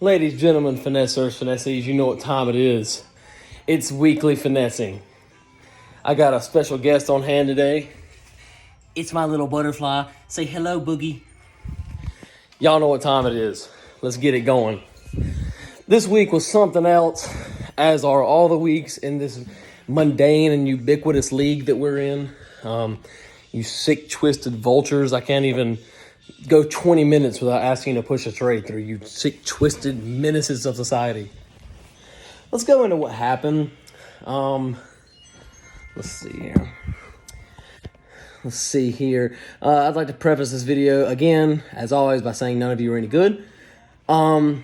Ladies, gentlemen, finessers, finessees, you know what time it is. It's weekly finessing. I got a special guest on hand today. It's my little butterfly. Say hello, Boogie. Y'all know what time it is. Let's get it going. This week was something else, as are all the weeks in this mundane and ubiquitous league that we're in. You sick, twisted vultures. I can't even go 20 minutes without asking to push a trade through. You sick, twisted menaces of society. Let's go into what happened. Let's see here. I'd like to preface this video again, as always, by saying none of you are any good. Okay,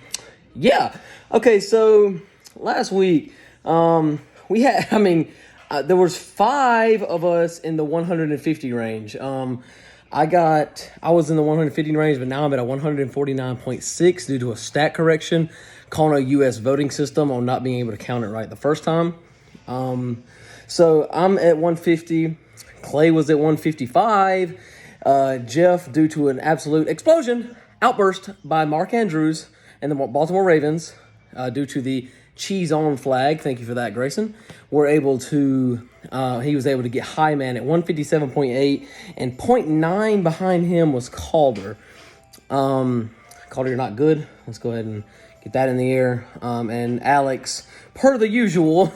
so last week, we had, there was 5 of us in the 150 range. I was in the 150 range, but now I'm at a 149.6 due to a stat correction calling a U.S. voting system on not being able to count it right the first time. So I'm at 150. Clay was at 155. Jeff, due to an absolute outburst by Mark Andrews and the Baltimore Ravens, due to the cheese on flag. Thank you for that, Grayson. He was able to get high man at 157.8, and 0.9 behind him was Calder. Calder, you're not good. Let's go ahead and get that in the air. And Alex, per the usual,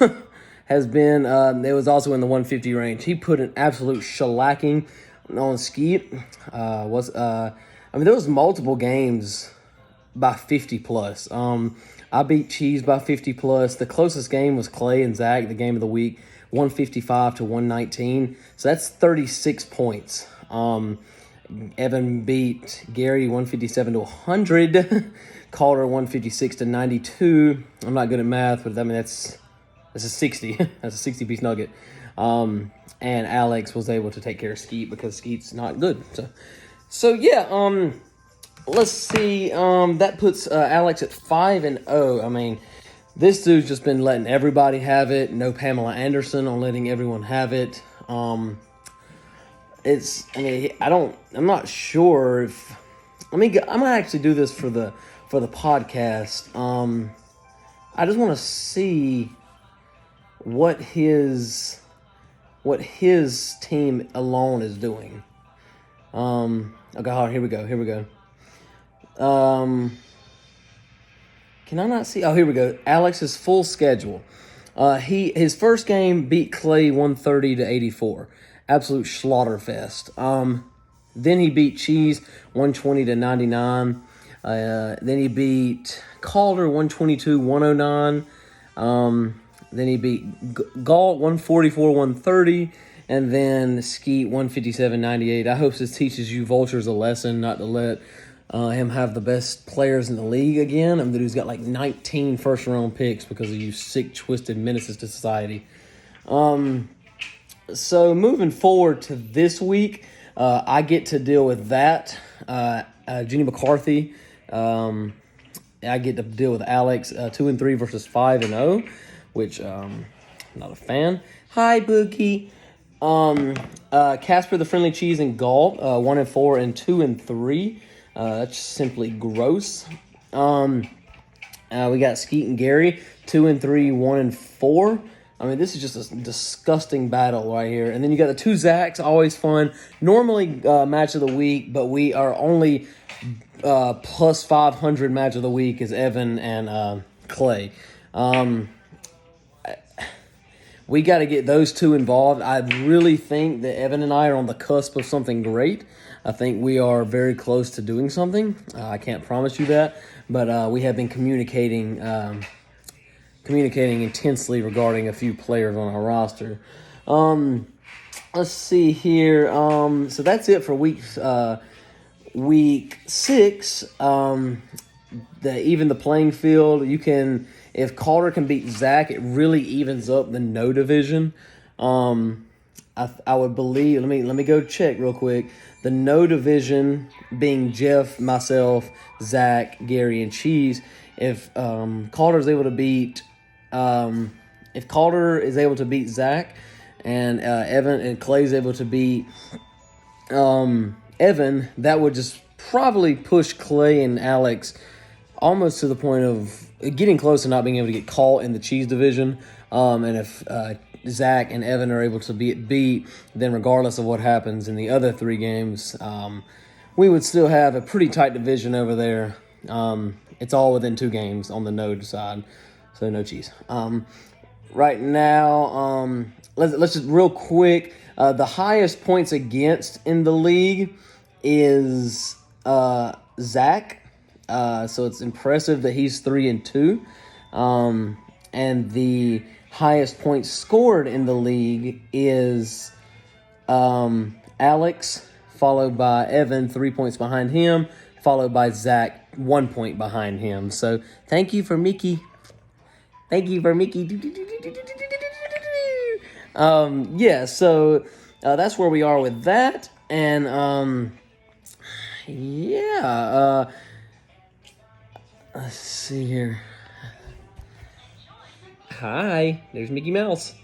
has been, it was also in the 150 range. He put an absolute shellacking on Skeet. There was multiple games by 50 plus. I beat Cheese by 50 plus. The closest game was Clay and Zach, the game of the week, 155 to 119. So that's 36 points. Evan beat Gary 157 to 100. Calder 156 to 92. I'm not good at math, but that's a 60. That's a 60-piece nugget. And Alex was able to take care of Skeet because Skeet's not good. So yeah, let's see. That puts Alex at 5-0. This dude's just been letting everybody have it. No Pamela Anderson on letting everyone have it. I'm not sure if. I'm gonna actually do this for the podcast. I just want to see what his team alone is doing. Okay, here we go. Can I not see? Oh, here we go. Alex's full schedule. His first game beat Clay 130 to 84. Absolute slaughterfest. Then he beat Cheese 120 to 99. Then he beat Calder 122-109. Then he beat Galt 144-130. And then Skeet 157-98. I hope this teaches you vultures a lesson not to let him have the best players in the league again. The dude's got like 19 first-round picks because of you sick, twisted menaces to society. So moving forward to this week, I get to deal with that. Jenny McCarthy. I get to deal with Alex 2-3 versus 5-0, which I'm not a fan. Hi, Boogie. Casper the Friendly Cheese and Galt 1-4 and 2-3. That's simply gross. We got Skeet and Gary 2-3, 1-4. This is just a disgusting battle right here. And then you got the 2 Zachs, always fun. Normally match of the week, but we are only plus 500 match of the week is Evan and Clay. We got to get those 2 involved. I really think that Evan and I are on the cusp of something great. I think we are very close to doing something. I can't promise you that, but we have been communicating intensely regarding a few players on our roster. Let's see here. So that's it for week 6. Even the playing field. If Calder can beat Zach, it really evens up the no division. I would believe. Let me go check real quick. The no division being Jeff, myself, Zach, Gary, and Cheese. If Calder is able to beat Zach, and Evan and Clay's able to beat Evan, that would just probably push Clay and Alex almost to the point of getting close to not being able to get caught in the cheese division. And if Zach and Evan are able to be beat, then regardless of what happens in the other 3 games, we would still have a pretty tight division over there. It's all within 2 games on the no side, so no cheese. Right now, let's just real quick. The highest points against in the league is Zach. So it's impressive that he's 3-2. And the highest points scored in the league is Alex, followed by Evan, 3 points behind him, followed by Zach, 1 point behind him. So thank you for Mickey. Thank you for Mickey. Yeah, so that's where we are with that. And let's see here. Hi, there's Mickey Mouse.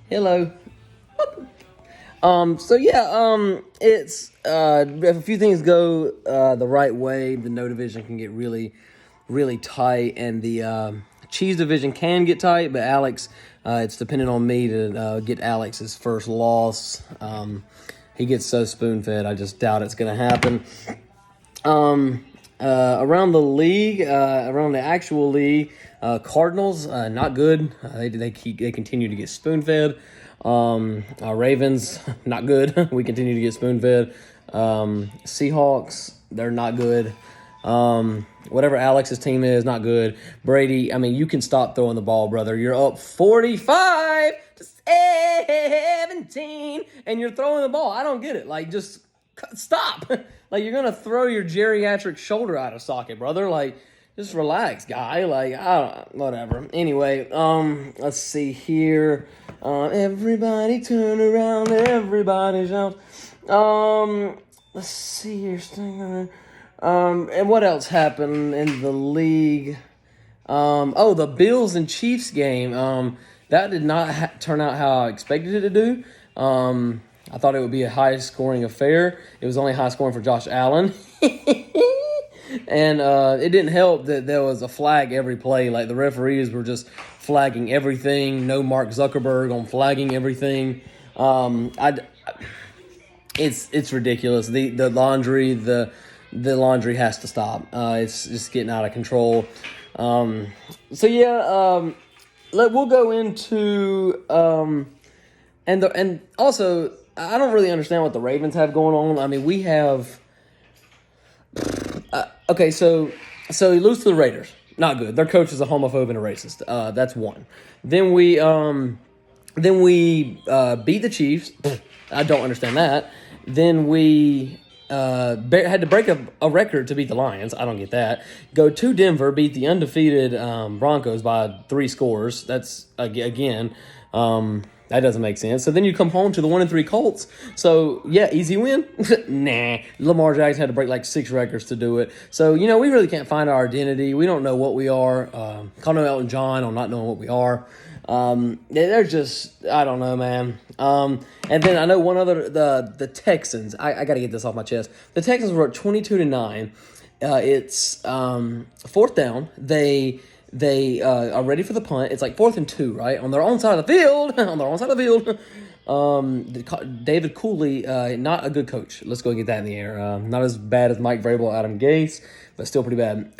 Hello. It's if a few things go the right way, the no division can get really, really tight, and the cheese division can get tight. But Alex, it's dependent on me to get Alex's first loss. He gets so spoon fed, I just doubt it's gonna happen. Around the league, around the actual league, Cardinals not good. They continue to get spoon fed. Ravens not good. We continue to get spoon fed. Seahawks, they're not good. Whatever Alex's team is, not good. Brady, I mean, you can stop throwing the ball, brother. You're up 45-17, and you're throwing the ball. I don't get it. Like, just stop. Like, you're gonna throw your geriatric shoulder out of socket, brother. Like, just relax, guy. Like, whatever. Anyway, let's see here. Everybody turn around. Everybody shout. Let's see here. And what else happened in the league? The Bills and Chiefs game. That did not turn out how I expected it to do. I thought it would be a high-scoring affair. It was only high-scoring for Josh Allen. And it didn't help that there was a flag every play. Like, the referees were just flagging everything. No Mark Zuckerberg on flagging everything. It's ridiculous. The laundry has to stop. It's just getting out of control. We'll go into and also I don't really understand what the Ravens have going on. I mean, we have so you lose to the Raiders. Not good. Their coach is a homophobe and a racist. That's one. Then we beat the Chiefs. I don't understand that. Then we had to break a record to beat the Lions. I don't get that. Go to Denver, beat the undefeated Broncos by 3 scores. That's, again, that doesn't make sense. So then you come home to the 1-3 Colts. So, yeah, easy win? Nah. Lamar Jackson had to break like 6 records to do it. So, we really can't find our identity. We don't know what we are. Call Elton John on not knowing what we are. They're just, I don't know, man. And then I know one other, the Texans. I got to get this off my chest. The Texans were at 22-9. It's 4th down. They are ready for the punt. It's like 4th and 2, right? On their own side of the field. David Cooley, not a good coach. Let's go get that in the air. Not as bad as Mike Vrabel, Adam Gase, but still pretty bad.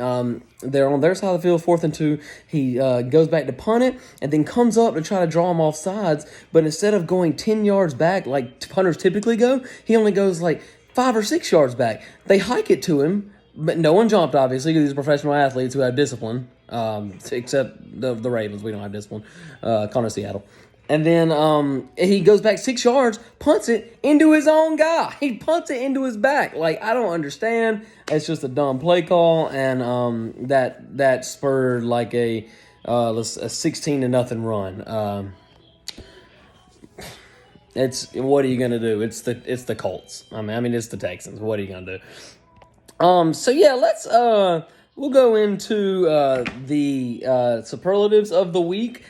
They're on their side of the field, 4th and 2. He goes back to punt it and then comes up to try to draw him off sides. But instead of going 10 yards back like punters typically go, he only goes like 5 or 6 yards back. They hike it to him, but no one jumped, obviously, because these are professional athletes who have discipline. Except the Ravens, we don't have discipline. Connor Seattle. And then he goes back 6 yards, punts it into his own guy. He punts it into his back. Like, I don't understand. It's just a dumb play call, and that spurred like a 16-0 run. It's, what are you gonna do? It's the Colts. I mean it's the Texans. What are you gonna do? Let's we'll go into the superlatives of the week.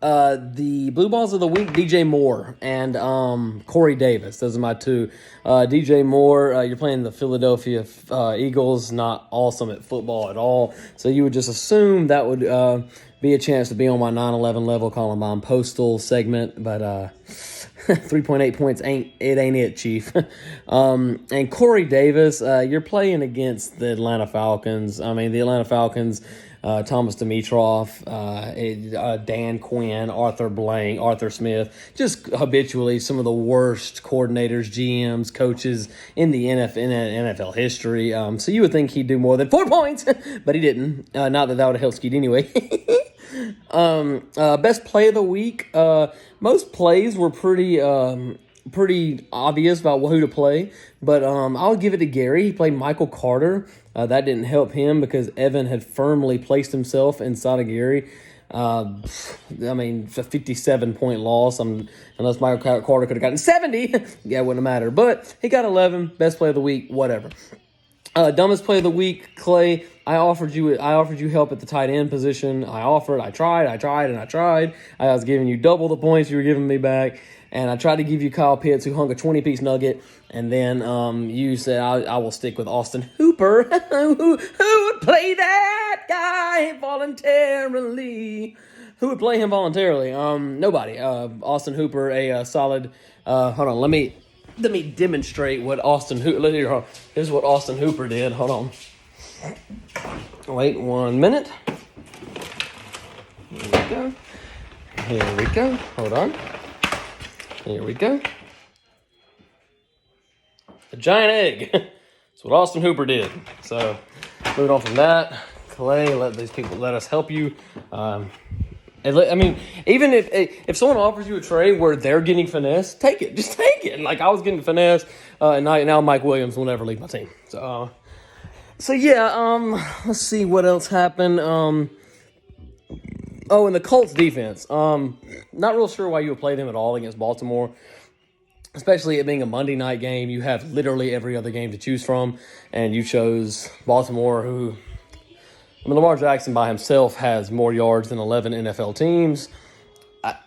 The Blue Balls of the Week, DJ Moore and Corey Davis. Those are my two. DJ Moore, you're playing the Philadelphia Eagles, not awesome at football at all. So you would just assume that would be a chance to be on my 9/11 level Columbine Postal segment. But 3.8 points ain't it, Chief. And Corey Davis, you're playing against the Atlanta Falcons. I mean, the Atlanta Falcons, Thomas Dimitroff, Dan Quinn, Arthur Blank, Arthur Smith, just habitually some of the worst coordinators, GMs, coaches in the NFL history. So you would think he'd do more than 4 points, but he didn't. Not that would have helped Skeet anyway. Best play of the week. Most plays were pretty obvious about who to play, but I'll give it to Gary. He played Michael Carter. That didn't help him because Evan had firmly placed himself inside of Gary. I mean, a 57-point loss. Unless Michael Carter could have gotten 70, yeah, it wouldn't have mattered. But he got 11. Best play of the week, whatever. Dumbest play of the week, Clay. I offered you help at the tight end position. I tried. I was giving you double the points you were giving me back. And I tried to give you Kyle Pitts, who hung a 20-piece nugget. And then you said, I will stick with Austin Hooper. who would play that guy voluntarily? Who would play him voluntarily? Nobody. Austin Hooper, a solid... hold on, let me demonstrate what Austin Hooper... Here's what Austin Hooper did. Hold on. Wait 1 minute. Here we go. Hold on. Here we go. A giant egg. That's what Austin Hooper did. So, moving on from that, Clay, let us help you. I mean, even if someone offers you a trade where they're getting finesse, take it. Just take it. Like I was getting finesse, and now Mike Williams will never leave my team. So yeah. Let's see what else happened. Oh, and the Colts defense. Not real sure why you would play them at all against Baltimore, especially it being a Monday night game. You have literally every other game to choose from, and you chose Baltimore, who, I mean, Lamar Jackson by himself has more yards than 11 NFL teams. I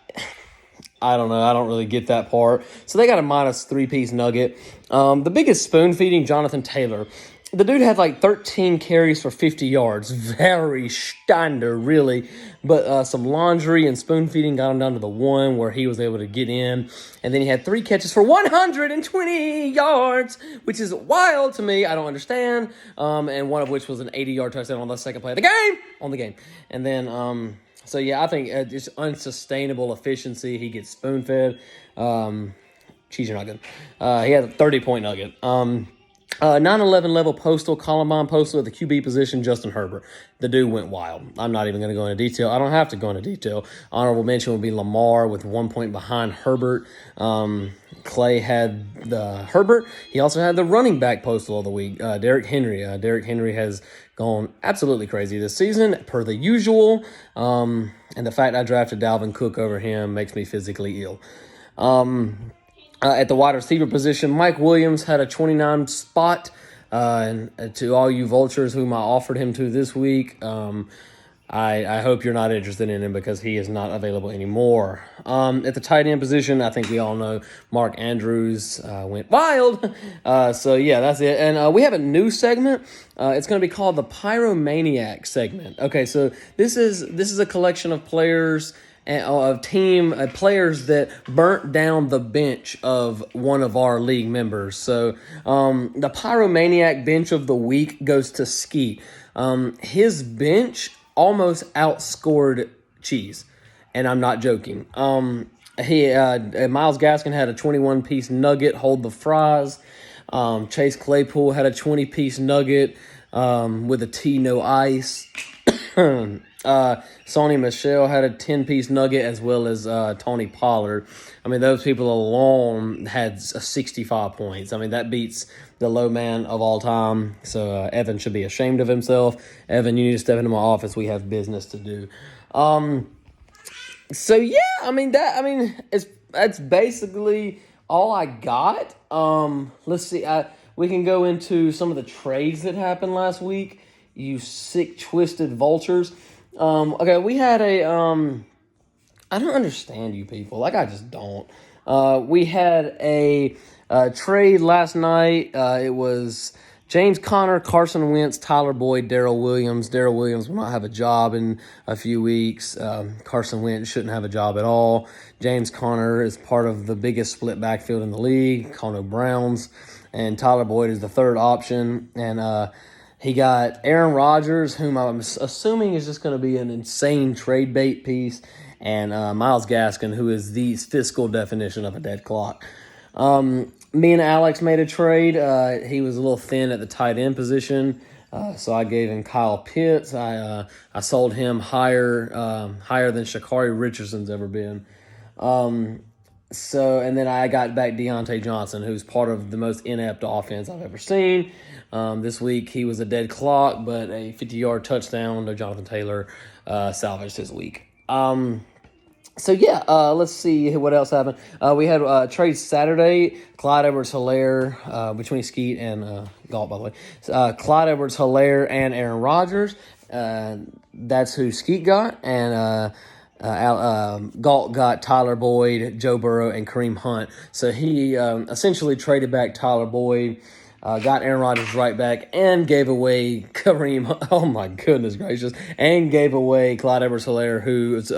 don't know. I don't really get that part. So they got a minus 3-piece nugget. The biggest spoon feeding, Jonathan Taylor. The dude had like 13 carries for 50 yards. Very standard, really. But some laundry and spoon feeding got him down to the 1 where he was able to get in. And then he had 3 catches for 120 yards, which is wild to me. I don't understand. And one of which was an 80-yard touchdown on the second play of the game. And then, so yeah, I think it's unsustainable efficiency. He gets spoon-fed. Cheese, you're not good. He had a 30-point nugget. 9/11 level postal, Columbine Postal at the QB position, Justin Herbert. The dude went wild. I'm not even going to go into detail. I don't have to go into detail. Honorable mention would be Lamar with 1 point behind Herbert. Clay had the Herbert. He also had the running back postal of the week, Derrick Henry. Derrick Henry has gone absolutely crazy this season, per the usual. And the fact I drafted Dalvin Cook over him makes me physically ill. At the wide receiver position, Mike Williams had a 29 spot. And to all you vultures whom I offered him to this week, I hope you're not interested in him because he is not available anymore. At the tight end position, I think we all know Mark Andrews went wild. So, yeah, that's it. And we have a new segment. It's going to be called the Pyromaniac segment. Okay, so this is a collection of players of players that burnt down the bench of one of our league members. So the Pyromaniac bench of the week goes to Skeet. His bench almost outscored Cheese, and I'm not joking. Miles Gaskin had a 21-piece nugget, hold the fries. Chase Claypool had a 20-piece nugget with a tea, no ice. Sonny Michelle had a 10-piece nugget, as well as Tony Pollard. I mean, those people alone had 65 points. I mean, that beats the low man of all time. So Evan should be ashamed of himself. Evan, you need to step into my office. We have business to do. So yeah, that's basically all I got. Let's see. We can go into some of the trades that happened last week. You sick, twisted vultures. Okay, we had I I don't understand you people. Like, I just don't. We had a trade last night. It was James Conner, Carson Wentz, Tyler Boyd, Darrell Williams. Darrell Williams will not have a job in a few weeks. Carson Wentz shouldn't have a job at all. James Conner is part of the biggest split backfield in the league, Connor Browns. And Tyler Boyd is the third option. And he got Aaron Rodgers, whom I'm assuming is just going to be an insane trade bait piece, and Myles Gaskin, who is the fiscal definition of a dead clock. Me and Alex made a trade. He was a little thin at the tight end position, so I gave him Kyle Pitts. I sold him higher than Sha'Carri Richardson's ever been. And then I got back Deontay Johnson, who's part of the most inept offense I've ever seen. This week he was a dead clock, but a 50-yard touchdown to Jonathan Taylor salvaged his week. Let's see what else happened. We had trade Saturday. Clyde Edwards-Helaire, between Skeet and Galt, by the way. Clyde Edwards-Helaire and Aaron Rodgers. That's who Skeet got. And Galt got Tyler Boyd, Joe Burrow, and Kareem Hunt. So he essentially traded back Tyler Boyd, got Aaron Rodgers right back, and gave away Kareem. Oh my goodness gracious! And gave away Clyde Edwards-Helaire, whose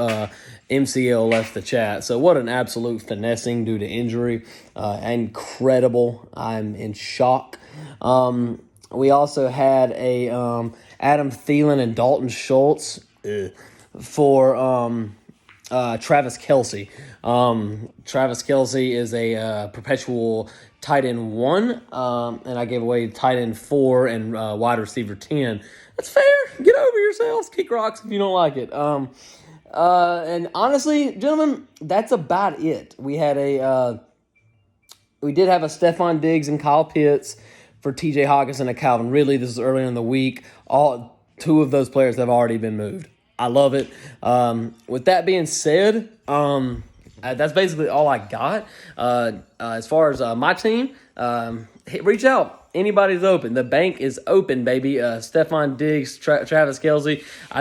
MCL left the chat. So what an absolute finessing due to injury! Incredible. I'm in shock. We also had a Adam Thielen and Dalton Schultz for Travis Kelce. Travis Kelce is a perpetual tight end 1, and I gave away tight end 4 and wide receiver 10. That's fair. Get over yourselves. Kick rocks if you don't like it. And honestly, gentlemen, that's about it. We did have a Stephon Diggs and Kyle Pitts for TJ Hawkinson and Calvin Ridley. This is earlier in the week. All 2 of those players have already been moved. I love it. With that being said, that's basically all I got. As far as my team, reach out. Anybody's open. The bank is open, baby. Stephon Diggs, Travis Kelce.